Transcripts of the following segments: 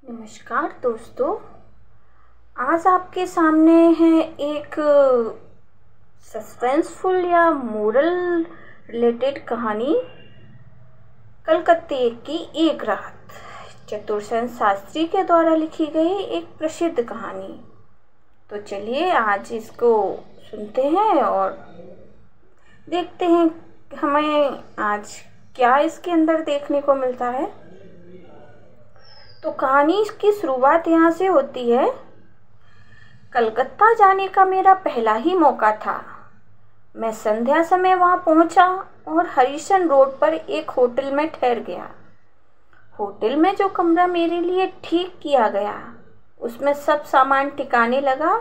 नमस्कार दोस्तों। आज आपके सामने है एक सस्पेंसफुल या मोरल रिलेटेड कहानी। कलकत्ते की एक रात, चतुरसेन शास्त्री के द्वारा लिखी गई एक प्रसिद्ध कहानी। तो चलिए आज इसको सुनते हैं और देखते हैं हमें आज क्या इसके अंदर देखने को मिलता है। तो कहानी की शुरुआत यहाँ से होती है। कलकत्ता जाने का मेरा पहला ही मौका था। मैं संध्या समय वहाँ पहुँचा और हरिशन रोड पर एक होटल में ठहर गया। होटल में जो कमरा मेरे लिए ठीक किया गया, उसमें सब सामान ठिकाने लगा।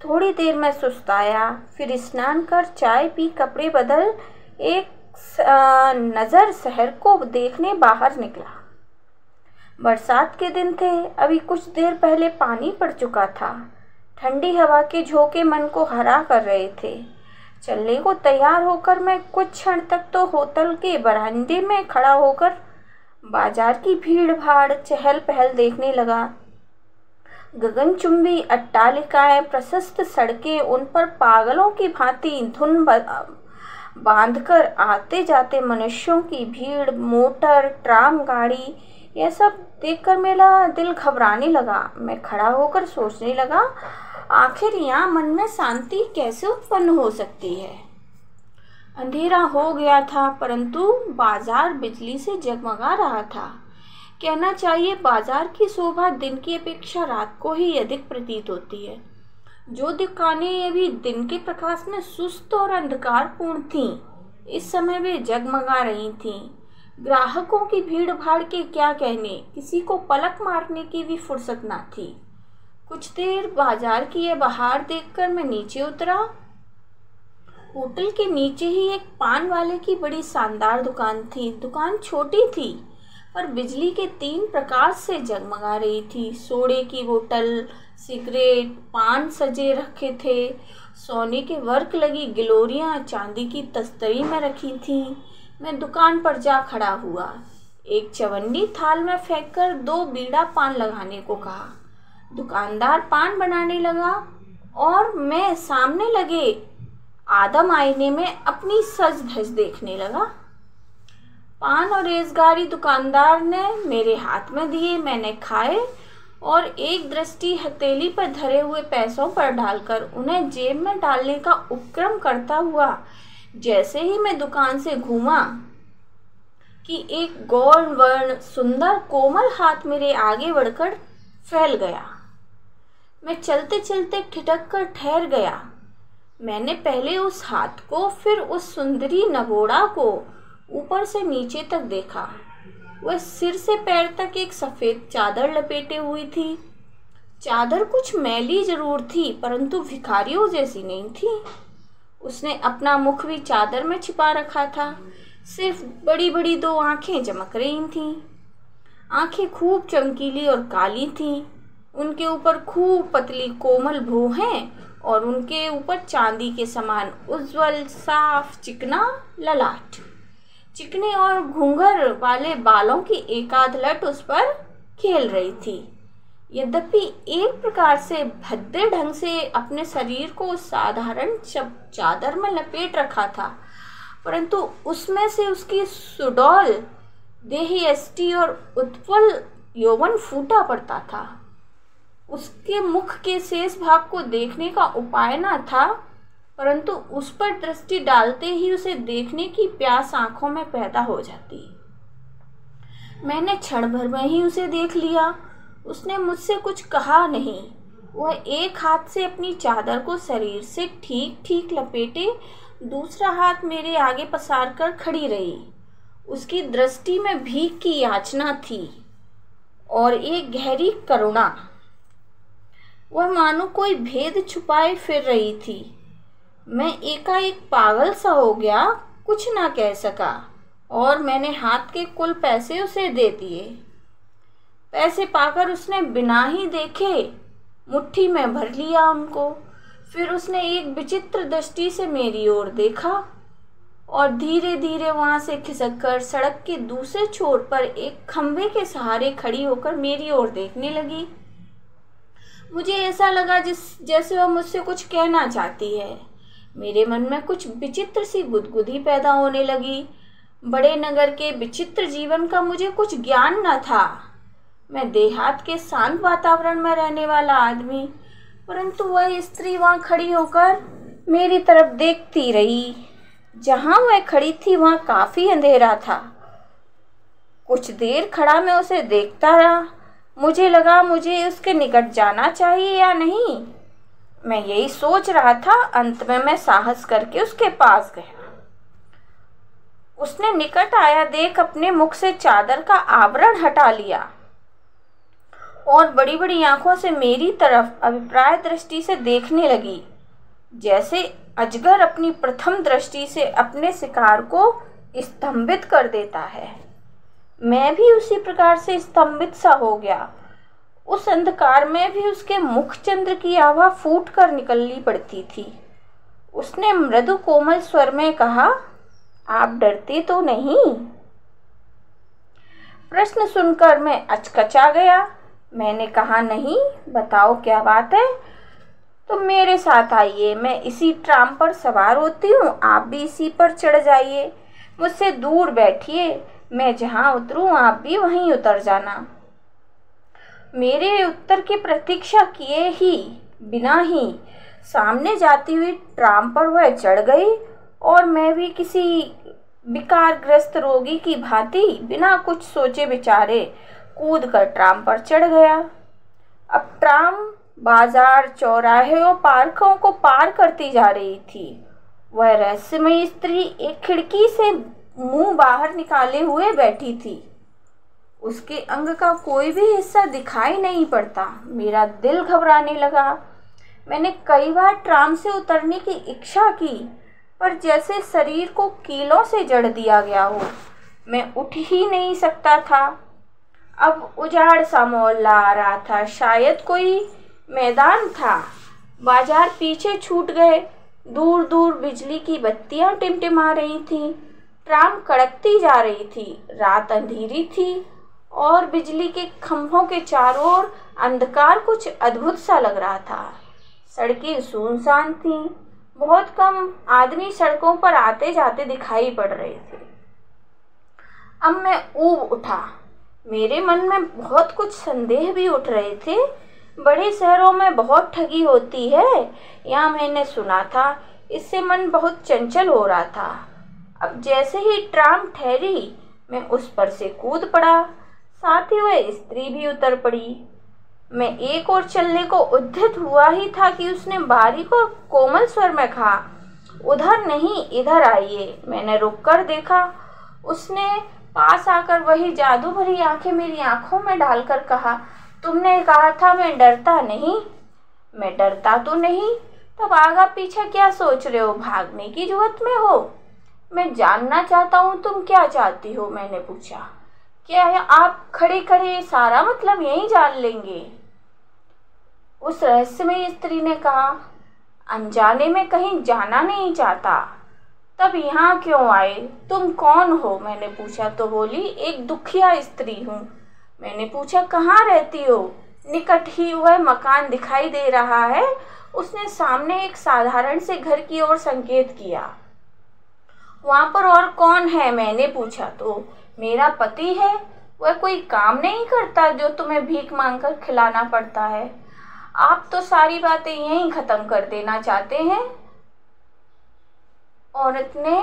थोड़ी देर में सुस्ताया, फिर स्नान कर चाय पी, कपड़े बदल एक नज़र शहर को देखने बाहर निकला। बरसात के दिन थे। अभी कुछ देर पहले पानी पड़ चुका था। ठंडी हवा के झोंके मन को हरा कर रहे थे। चलने को तैयार होकर मैं कुछ क्षण तक तो होटल के बरामदे में खड़ा होकर बाजार की भीड़ भाड़ चहल पहल देखने लगा। गगनचुंबी अट्टालिकाएं, प्रशस्त सड़कें, उन पर पागलों की भांति धुन बांधकर आते जाते मनुष्यों की भीड़, मोटर, ट्राम गाड़ी, यह सब देखकर मेरा दिल घबराने लगा। मैं खड़ा होकर सोचने लगा, आखिर यहाँ मन में शांति कैसे उत्पन्न हो सकती है। अंधेरा हो गया था, परंतु बाजार बिजली से जगमगा रहा था। कहना चाहिए, बाजार की शोभा दिन की अपेक्षा रात को ही अधिक प्रतीत होती है। जो दुकानें अभी दिन के प्रकाश में सुस्त और अंधकारपूर्ण थीं, इस समय वे जगमगा रही थीं। ग्राहकों की भीड़ भाड़ के क्या कहने, किसी को पलक मारने की भी फुर्सत न थी। कुछ देर बाजार की यह बहार देखकर मैं नीचे उतरा। होटल के नीचे ही एक पान वाले की बड़ी शानदार दुकान थी। दुकान छोटी थी, पर बिजली के 3 प्रकाश से जगमगा रही थी। सोडे की बोतल, सिगरेट, पान सजे रखे थे। सोने के वर्क लगी गिलोरियां चांदी की तस्तरी में रखी थीं। मैं दुकान पर जा खड़ा हुआ। एक चवन्नी थाल में फेंककर 2 बीड़ा पान लगाने को कहा। दुकानदार पान बनाने लगा और मैं सामने लगे आदम आईने में अपनी सज धज देखने लगा। पान और रेजगारी दुकानदार ने मेरे हाथ में दिए। मैंने खाए और एक दृष्टि हथेली पर धरे हुए पैसों पर डालकर उन्हें जेब में डालने का उपक्रम करता हुआ जैसे ही मैं दुकान से घूमा कि एक गौर वर्ण सुंदर कोमल हाथ मेरे आगे बढ़कर फैल गया। मैं चलते चलते ठिठक कर ठहर गया। मैंने पहले उस हाथ को, फिर उस सुंदरी नगोड़ा को ऊपर से नीचे तक देखा। वह सिर से पैर तक एक सफेद चादर लपेटे हुई थी। चादर कुछ मैली जरूर थी, परंतु भिखारियों जैसी नहीं थी। उसने अपना मुख भी चादर में छिपा रखा था। सिर्फ बड़ी बड़ी 2 आंखें चमक रही थीं। आंखें खूब चमकीली और काली थीं। उनके ऊपर खूब पतली कोमल भौहें और उनके ऊपर चांदी के समान उज्जवल साफ चिकना ललाट। चिकने और घूंघर वाले बालों की एकाध लट उस पर खेल रही थी। यद्यपि एक प्रकार से भद्दे ढंग से अपने शरीर को साधारण चादर में लपेट रखा था, परंतु उसमें से उसकी सुडौल देहयष्टि और उत्पल यौवन फूटा पड़ता था। उसके मुख के शेष भाग को देखने का उपाय न था, परंतु उस पर दृष्टि डालते ही उसे देखने की प्यास आंखों में पैदा हो जाती। मैंने क्षण भर में ही उसे देख लिया। उसने मुझसे कुछ कहा नहीं। वह एक हाथ से अपनी चादर को शरीर से ठीक ठीक लपेटे, दूसरा हाथ मेरे आगे पसार कर खड़ी रही। उसकी दृष्टि में भीख की याचना थी और एक गहरी करुणा। वह मानो कोई भेद छुपाए फिर रही थी। मैं एकाएक पागल सा हो गया, कुछ ना कह सका और मैंने हाथ के कुल पैसे उसे दे दिए। पैसे पाकर उसने बिना ही देखे मुट्ठी में भर लिया उनको। फिर उसने एक विचित्र दृष्टि से मेरी ओर देखा। और धीरे धीरे वहां से खिसककर सड़क के दूसरे छोर पर एक खंभे के सहारे खड़ी होकर मेरी ओर देखने लगी। मुझे ऐसा लगा जैसे वह मुझसे कुछ कहना चाहती है। मेरे मन में कुछ विचित्र सी गुदगुदी पैदा होने लगी। बड़े नगर के विचित्र जीवन का मुझे कुछ ज्ञान न था। मैं देहात के शांत वातावरण में रहने वाला आदमी, परंतु वह स्त्री वहां खड़ी होकर मेरी तरफ देखती रही। जहां वह खड़ी थी वहां काफी अंधेरा था। कुछ देर खड़ा मैं उसे देखता रहा। मुझे लगा मुझे उसके निकट जाना चाहिए या नहीं। मैं यही सोच रहा था। अंत में मैं साहस करके उसके पास गया। उसने निकट आया देख अपने मुख से चादर का आवरण हटा लिया और बड़ी बड़ी आंखों से मेरी तरफ अभिप्राय दृष्टि से देखने लगी, जैसे अजगर अपनी प्रथम दृष्टि से अपने शिकार को स्तंभित कर देता है। मैं भी उसी प्रकार से स्तंभित सा हो गया। उस अंधकार में भी उसके मुख चंद्र की आभा फूट कर निकलनी पड़ती थी। उसने मृदु कोमल स्वर में कहा, आप डरते तो नहीं? प्रश्न सुनकर मैं अचकचा गया। मैंने कहा, नहीं, बताओ क्या बात है। तुम मेरे साथ आइए, मैं इसी ट्राम पर सवार होती हूँ, आप भी इसी पर चढ़ जाइए। मुझसे दूर बैठिए, मैं जहाँ उतरूँ आप भी वहीं उतर जाना। मेरे उत्तर की प्रतीक्षा किए ही बिना ही सामने जाती हुई ट्राम पर वह चढ़ गई और मैं भी किसी विकारग्रस्त रोगी की भांति बिना कुछ सोचे विचारे कूद कर ट्राम पर चढ़ गया। अब ट्राम बाजार, चौराहे और पार्कों को पार करती जा रही थी। वह रहस्यमयी स्त्री एक खिड़की से मुंह बाहर निकाले हुए बैठी थी। उसके अंग का कोई भी हिस्सा दिखाई नहीं पड़ता। मेरा दिल घबराने लगा। मैंने कई बार ट्राम से उतरने की इच्छा की, पर जैसे शरीर को कीलों से जड़ दिया गया हो। मैं उठ ही नहीं सकता था। अब उजाड़ सा मोहल्ला आ रहा था, शायद कोई मैदान था। बाजार पीछे छूट गए। दूर दूर बिजली की बत्तियां टिमटिमा रही थीं। ट्राम कड़कती जा रही थी। रात अंधेरी थी और बिजली के खंभों के चारों ओर अंधकार कुछ अद्भुत सा लग रहा था। सड़कें सुनसान थीं। बहुत कम आदमी सड़कों पर आते जाते दिखाई पड़ रहे थे। अब मैं ऊब उठा। मेरे मन में बहुत कुछ संदेह भी उठ रहे थे। बड़े शहरों में बहुत ठगी होती है, यहाँ मैंने सुना था। इससे मन बहुत चंचल हो रहा था। अब जैसे ही ट्राम ठहरी, मैं उस पर से कूद पड़ा। साथ ही वह स्त्री भी उतर पड़ी। मैं एक और चलने को उद्यत हुआ ही था कि उसने बारीक और कोमल स्वर में कहा, उधर नहीं, इधर आइए। मैंने रुककर देखा। उसने पास आकर वही जादू भरी आंखें मेरी आंखों में डालकर कहा, तुमने कहा था मैं डरता नहीं। मैं डरता तो नहीं, तब आगा पीछे क्या सोच रहे हो? भागने की जुगत में हो? मैं जानना चाहता हूँ तुम क्या चाहती हो? मैंने पूछा। क्या है आप खड़े खड़े सारा मतलब यही जान लेंगे? उस रहस्यमयी स्त्री ने कहा, अनजाने में कहीं जाना नहीं चाहता। तब यहाँ क्यों आए? तुम कौन हो? मैंने पूछा तो बोली, एक दुखिया स्त्री हूँ। मैंने पूछा, कहाँ रहती हो? निकट ही वह मकान दिखाई दे रहा है। उसने सामने एक साधारण से घर की ओर संकेत किया। वहाँ पर और कौन है? मैंने पूछा तो मेरा पति है। वह कोई काम नहीं करता जो तुम्हें भीख मांगकर खिलाना पड़ता है। आप तो सारी बातें यहीं खत्म कर देना चाहते हैं। औरत ने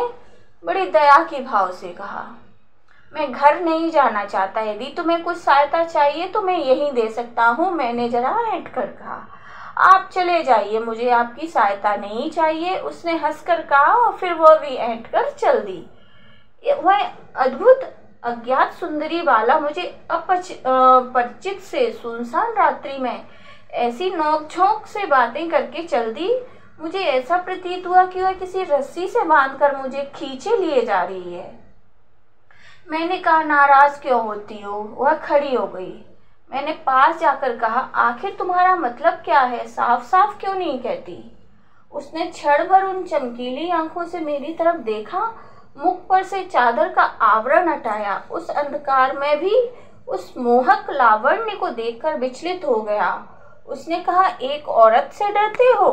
बड़ी दया के भाव से कहा, मैं घर नहीं जाना चाहता। यदि तुम्हें कुछ सहायता चाहिए तो मैं यहीं दे सकता हूँ। मैंने जरा ऐंठ कर कहा, आप चले जाइए, मुझे आपकी सहायता नहीं चाहिए। उसने हंसकर कहा और फिर वह भी ऐंठ कर चल दी। वह अद्भुत अज्ञात सुंदरी बाला मुझे अपरिचित से सुनसान रात्रि में ऐसी नोक-झोंक से बातें करके चल दी। मुझे ऐसा प्रतीत हुआ कि वह किसी रस्सी से बांधकर मुझे खींचे लिए जा रही है। मैंने कहा, नाराज क्यों होती हो? वह खड़ी हो गई। मैंने पास जाकर कहा, आखिर तुम्हारा मतलब क्या है? साफ साफ क्यों नहीं कहती? उसने क्षण भर उन चमकीली आंखों से मेरी तरफ देखा मुख पर से चादर का आवरण हटाया। उस अंधकार में भी उस मोहक लावण्य को देखकर विचलित हो गया। उसने कहा, एक औरत से डरते हो?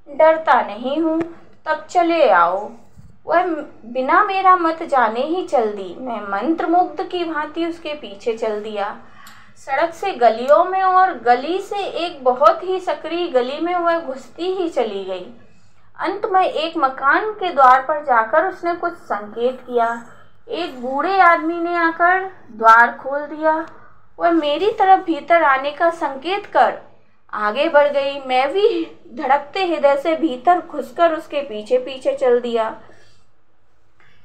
डरता नहीं हूँ। तब चले आओ। वह बिना मेरा मत जाने ही चल दी। मैं मंत्रमुग्ध की भांति उसके पीछे चल दिया। सड़क से गलियों में और गली से एक बहुत ही सकरी गली में वह घुसती ही चली गई। अंत में एक मकान के द्वार पर जाकर उसने कुछ संकेत किया। एक बूढ़े आदमी ने आकर द्वार खोल दिया। वह मेरी तरफ भीतर आने का संकेत कर आगे बढ़ गई। मैं भी धड़कते हृदय से भीतर घुसकर उसके पीछे पीछे चल दिया।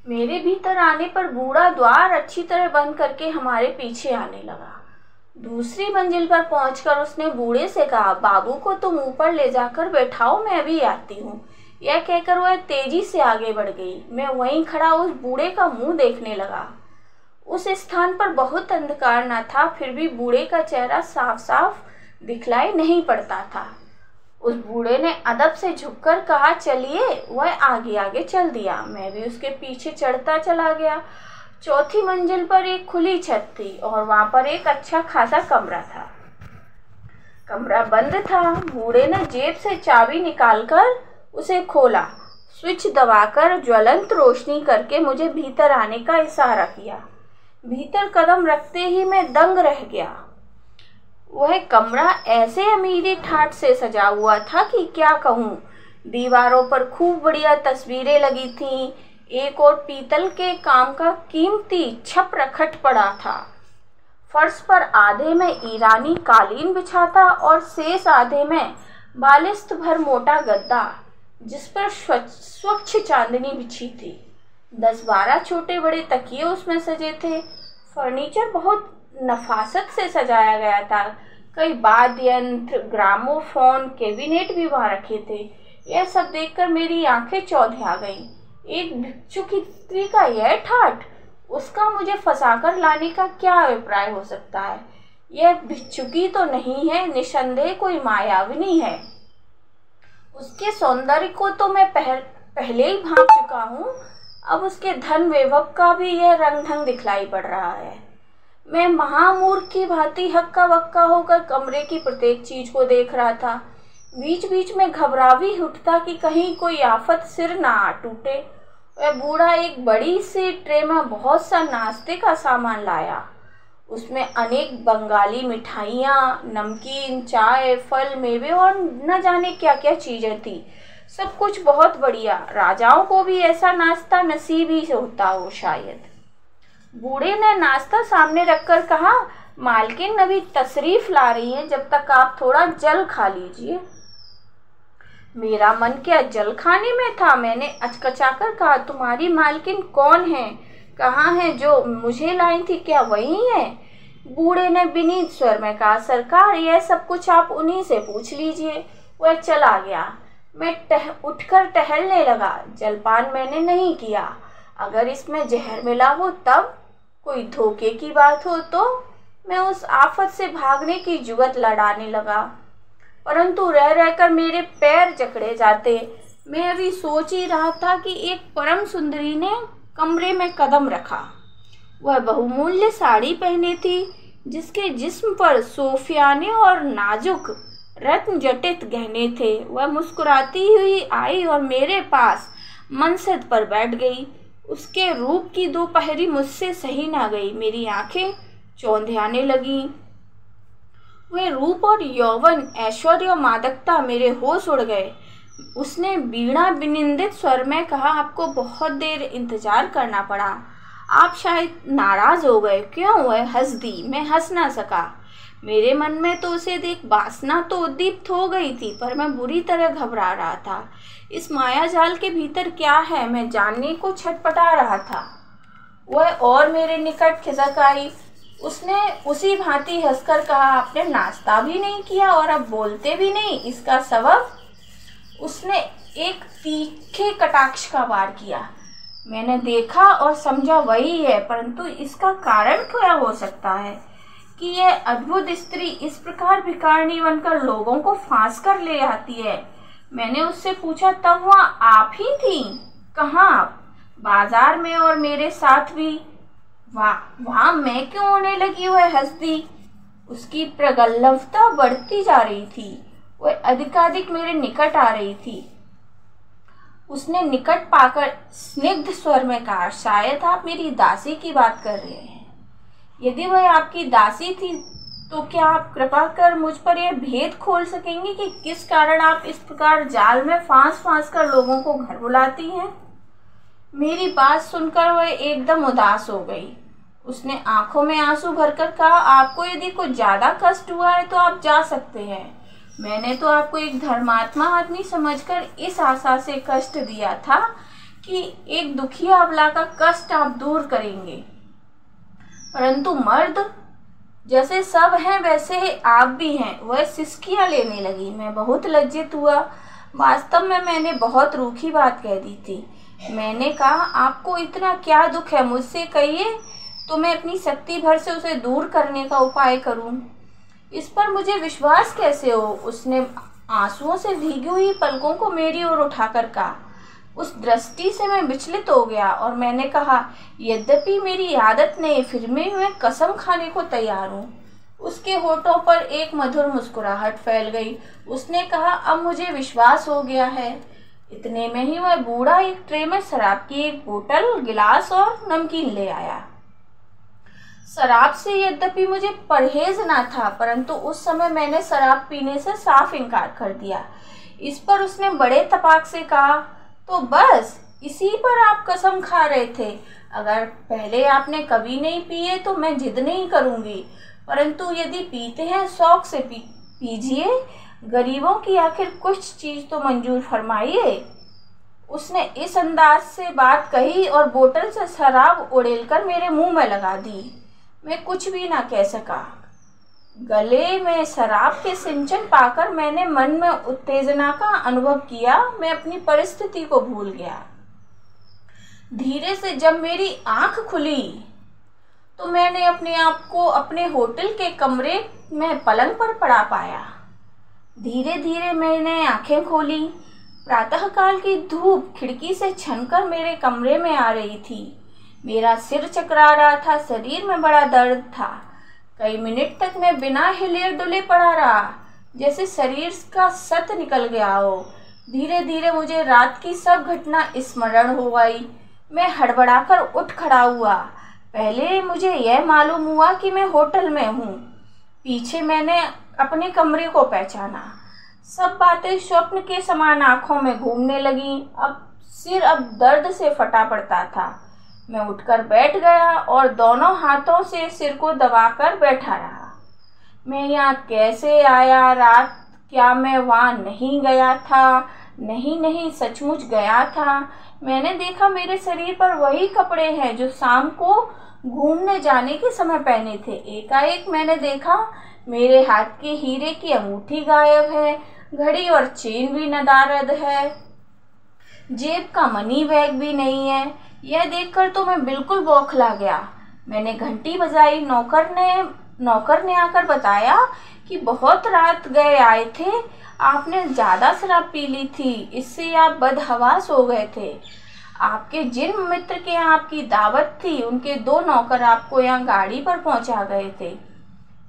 मेरे भीतर आने पर बूढ़ा द्वार अच्छी तरह बंद करके हमारे पीछे आने लगा। दूसरी मंजिल पर पहुंचकर उसने बूढ़े से कहा, बाबू को तुम ऊपर ले जाकर बैठाओ, मैं भी आती हूँ। यह कहकर वह तेजी से आगे बढ़ गई। मैं वहीं खड़ा उस बूढ़े का मुंह देखने लगा। उस स्थान पर बहुत अंधकार न था, फिर भी बूढ़े का चेहरा साफ साफ दिखलाई नहीं पड़ता था। उस बूढ़े ने अदब से झुककर कहा, चलिए। वह आगे आगे चल दिया। मैं भी उसके पीछे चढ़ता चला गया। चौथी मंजिल पर एक खुली छत थी और वहां पर एक अच्छा खासा कमरा था। कमरा बंद था। बूढ़े ने जेब से चाबी निकालकर उसे खोला। स्विच दबाकर ज्वलंत रोशनी करके मुझे भीतर आने का इशारा किया। भीतर कदम रखते ही मैं दंग रह गया। वह कमरा ऐसे अमीरी ठाट से सजा हुआ था कि क्या कहूँ। दीवारों पर खूब बढ़िया तस्वीरें लगी थीं। एक और पीतल के काम का कीमती छप रखट पड़ा था। फर्श पर आधे में ईरानी कालीन बिछा था और शेष आधे में बालिस्त भर मोटा गद्दा, जिस पर स्वच्छ चांदनी बिछी थी। 10-12 छोटे बड़े तकिए उसमें सजे थे। फर्नीचर बहुत नफासत से सजाया गया था। कई वाद्य यंत्र, ग्रामोफोन, कैबिनेट भी वहां रखे थे। यह सब देखकर मेरी आंखें चौंधिया गईं। एक भिक्षुक की स्त्री का यह ठाठ, उसका मुझे फंसाकर लाने का क्या अभिप्राय हो सकता है? यह भिक्षुकी तो नहीं है, निसंदेह कोई मायाविनी है। उसके सौंदर्य को तो मैं पहले ही भांप चुका हूँ। अब उसके धन वैभव का भी यह रंग ढंग दिखलाई पड़ रहा है। मैं महामूर्ख की भांति हक्का बक्का होकर कमरे की प्रत्येक चीज को देख रहा था। बीच बीच में घबरा भी उठता कि कहीं कोई आफत सिर ना आ टूटे। वह बूढ़ा एक बड़ी सी ट्रे में बहुत सा नाश्ते का सामान लाया। उसमें अनेक बंगाली मिठाइयाँ, नमकीन, चाय, फल, मेवे और न जाने क्या क्या चीजें थी। सब कुछ बहुत बढ़िया। राजाओं को भी ऐसा नाश्ता नसीब ही होता हो शायद। बूढ़े ने नाश्ता सामने रखकर कहा, मालकिन अभी तशरीफ ला रही है, जब तक आप थोड़ा जल खा लीजिए। मेरा मन क्या जल खाने में था। मैंने अचकचाकर कहा, तुम्हारी मालकिन कौन है? कहाँ है जो मुझे लाई थी? क्या वही है? बूढ़े ने विनीत स्वर में कहा, सरकार, यह सब कुछ आप उन्हीं से पूछ लीजिए। वह चला गया। मैं उठकर टहलने लगा। जलपान मैंने नहीं किया। अगर इसमें जहर मिला हो तब, कोई धोखे की बात हो तो। मैं उस आफत से भागने की जुगत लड़ाने लगा, परंतु रह रहकर मेरे पैर जकड़े जाते। मैं अभी सोच ही रहा था कि एक परम सुंदरी ने कमरे में कदम रखा। वह बहुमूल्य साड़ी पहने थी, जिसके जिस्म पर सोफियाने और नाजुक रत्न जटित गहने थे। वह मुस्कुराती हुई आई और मेरे पास मनसद पर बैठ गई। उसके रूप की दोपहरी मुझसे सही ना गई। मेरी आंखें चौंधियाने लगी। वह रूप और यौवन, ऐश्वर्य और मादकता, मेरे होश उड़ गए। उसने वीणा विनिंदित स्वर में कहा, आपको बहुत देर इंतजार करना पड़ा। आप शायद नाराज हो गए। क्यों? वह हंस दी। मैं हंस ना सका। मेरे मन में तो उसे देख वासना तो उद्दीप्त हो गई थी, पर मैं बुरी तरह घबरा रहा था। इस मायाजाल के भीतर क्या है, मैं जानने को छटपटा रहा था। वह और मेरे निकट खिसक आई। उसने उसी भांति हंसकर कहा, आपने नाश्ता भी नहीं किया और अब बोलते भी नहीं, इसका सबब? उसने एक तीखे कटाक्ष का वार किया। मैंने देखा और समझा वही है, परंतु इसका कारण क्या हो सकता है कि यह अद्भुत स्त्री इस प्रकार भिखारिणी बनकर लोगों को फांस कर ले आती है? मैंने उससे पूछा, तब वहाँ आप ही थी? कहाँ आप? बाजार में और मेरे साथ भी। वहां मैं क्यों होने लगी वह हंसती। उसकी प्रगल्भता बढ़ती जा रही थी। वह अधिकाधिक मेरे निकट आ रही थी। उसने निकट पाकर स्निग्ध स्वर में कहा, शायद आप मेरी दासी की बात कर रहे हैं। यदि वह आपकी दासी थी तो क्या आप कृपा कर मुझ पर यह भेद खोल सकेंगे कि किस कारण आप इस प्रकार जाल में फांस फांस कर लोगों को घर बुलाती हैं। मेरी बात सुनकर वह एकदम उदास हो गई। उसने आंखों में आंसू भरकर कहा, आपको यदि कुछ ज्यादा कष्ट हुआ है तो आप जा सकते हैं। मैंने तो आपको एक धर्मात्मा आदमी समझकर इस आशा से कष्ट दिया था कि एक दुखी अबला का कष्ट आप दूर करेंगे, परंतु मर्द जैसे सब हैं वैसे ही आप भी हैं। वह सिसकियां लेने लगी। मैं बहुत लज्जित हुआ। वास्तव में मैंने बहुत रूखी बात कह दी थी। मैंने कहा, आपको इतना क्या दुख है, मुझसे कहिए तो मैं अपनी शक्ति भर से उसे दूर करने का उपाय करूं। इस पर मुझे विश्वास कैसे हो। उसने आंसुओं से भीगी हुई पलकों को मेरी ओर उठाकर कहा। उस दृष्टि से मैं विचलित हो गया और मैंने कहा, यद्यपि मेरी आदत नहीं, फिर भी मैं कसम खाने को तैयार हूँ। उसके होठों पर एक मधुर मुस्कुराहट फैल गई। उसने कहा, अब मुझे विश्वास हो गया है। इतने में ही वह बूढ़ा एक ट्रे में शराब की एक बोतल, गिलास और नमकीन ले आया। शराब से यद्यपि मुझे परहेज ना था, परंतु उस समय मैंने शराब पीने से साफ इनकार कर दिया। इस पर उसने बड़े तपाक से कहा, तो बस इसी पर आप कसम खा रहे थे। अगर पहले आपने कभी नहीं पिए तो मैं जिद नहीं करूंगी, परंतु यदि पीते हैं शौक से पीजिए। गरीबों की आखिर कुछ चीज तो मंजूर फरमाइए। उसने इस अंदाज से बात कही और बोतल से शराब उड़ेलकर मेरे मुंह में लगा दी। मैं कुछ भी ना कह सका। गले में शराब के सिंचन पाकर मैंने मन में उत्तेजना का अनुभव किया। मैं अपनी परिस्थिति को भूल गया। धीरे से जब मेरी आंख खुली तो मैंने अपने आप को अपने होटल के कमरे में पलंग पर पड़ा पाया। धीरे धीरे मैंने आंखें खोली। प्रातःकाल की धूप खिड़की से छनकर मेरे कमरे में आ रही थी। मेरा सिर चकरा रहा था, शरीर में बड़ा दर्द था। कई मिनट तक मैं बिना हिले डुले पड़ा रहा, जैसे शरीर का सत निकल गया हो। धीरे धीरे मुझे रात की सब घटना स्मरण हो आई। मैं हड़बड़ाकर उठ खड़ा हुआ। पहले मुझे यह मालूम हुआ कि मैं होटल में हूँ। पीछे मैंने अपने कमरे को पहचाना। सब बातें स्वप्न के समान आंखों में घूमने लगी। सिर अब दर्द से फटा पड़ता था। मैं उठकर बैठ गया और दोनों हाथों से सिर को दबाकर बैठा रहा। मैं यहाँ कैसे आया? रात क्या मैं वहाँ नहीं गया था? नहीं, सचमुच गया था। मैंने देखा मेरे शरीर पर वही कपड़े हैं जो शाम को घूमने जाने के समय पहने थे। एकाएक मैंने देखा मेरे हाथ की हीरे की अंगूठी गायब है, घड़ी और चेन भी नदारद है, जेब का मनी बैग भी नहीं है। यह देखकर तो मैं बिल्कुल बौखला गया। मैंने घंटी बजाई। नौकर ने आकर बताया कि बहुत रात गए आए थे, आपने ज्यादा शराब पी ली थी, इससे आप बदहवास हो गए थे। आपके जिन मित्र के यहाँ आपकी दावत थी, उनके 2 नौकर आपको यहाँ गाड़ी पर पहुंचा गए थे।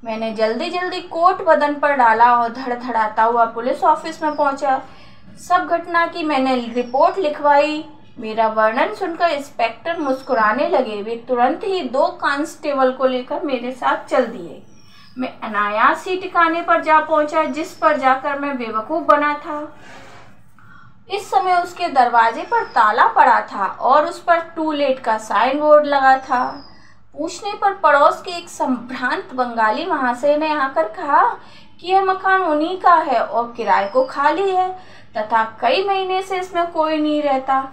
मैंने जल्दी जल्दी कोट बदन पर डाला और धड़धड़ाता हुआ पुलिस ऑफिस में पहुंचा। सब घटना की मैंने रिपोर्ट लिखवाई। मेरा वर्णन सुनकर इंस्पेक्टर मुस्कुराने लगे। वे तुरंत ही 2 कांस्टेबल को लेकर मेरे साथ चल दिए। मैं अनायास ही ठिकाने पर जा पहुंचा जिस पर जाकर मैं बेवकूफ बना था। इस समय उसके दरवाजे पर ताला पड़ा था और उस पर टू लेट का साइन बोर्ड लगा था। पूछने पर पड़ोस के एक संभ्रांत बंगाली महाशय ने आकर कहा कि यह मकान उन्हीं का है और किराए को खाली है तथा कई महीने से इसमें कोई नहीं रहता।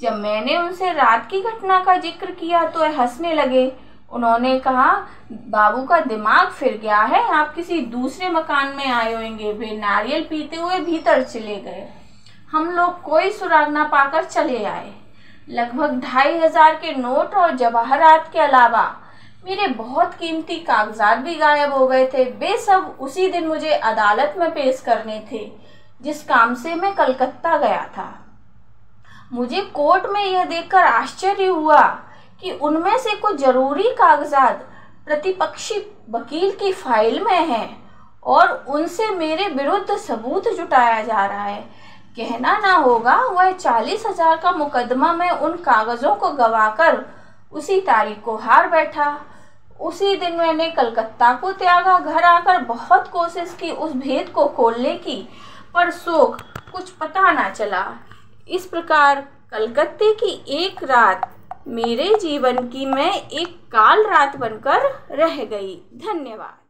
जब मैंने उनसे रात की घटना का जिक्र किया तो वह हंसने लगे। उन्होंने कहा, बाबू का दिमाग फिर गया है, आप किसी दूसरे मकान में आए होंगे। वे नारियल पीते हुए भीतर चले गए। हम लोग कोई सुराग न पाकर चले आए। लगभग 2500 के नोट और जवाहरात के अलावा मेरे बहुत कीमती कागजात भी गायब हो गए थे। वे सब उसी दिन मुझे अदालत में पेश करने थे जिस काम से मैं कलकत्ता गया था। मुझे कोर्ट में यह देखकर आश्चर्य हुआ कि उनमें से कुछ जरूरी कागजात प्रतिपक्षी वकील की फाइल में हैं और उनसे मेरे विरुद्ध सबूत जुटाया जा रहा है। कहना ना होगा वह 40,000 का मुकदमा में उन कागजों को गवाकर उसी तारीख को हार बैठा। उसी दिन मैंने कलकत्ता को त्यागा। घर आकर बहुत कोशिश की उस भेद को खोलने की, पर शोक कुछ पता ना चला। इस प्रकार कलकत्ते की एक रात मेरे जीवन की में एक काल रात बनकर रह गई। धन्यवाद।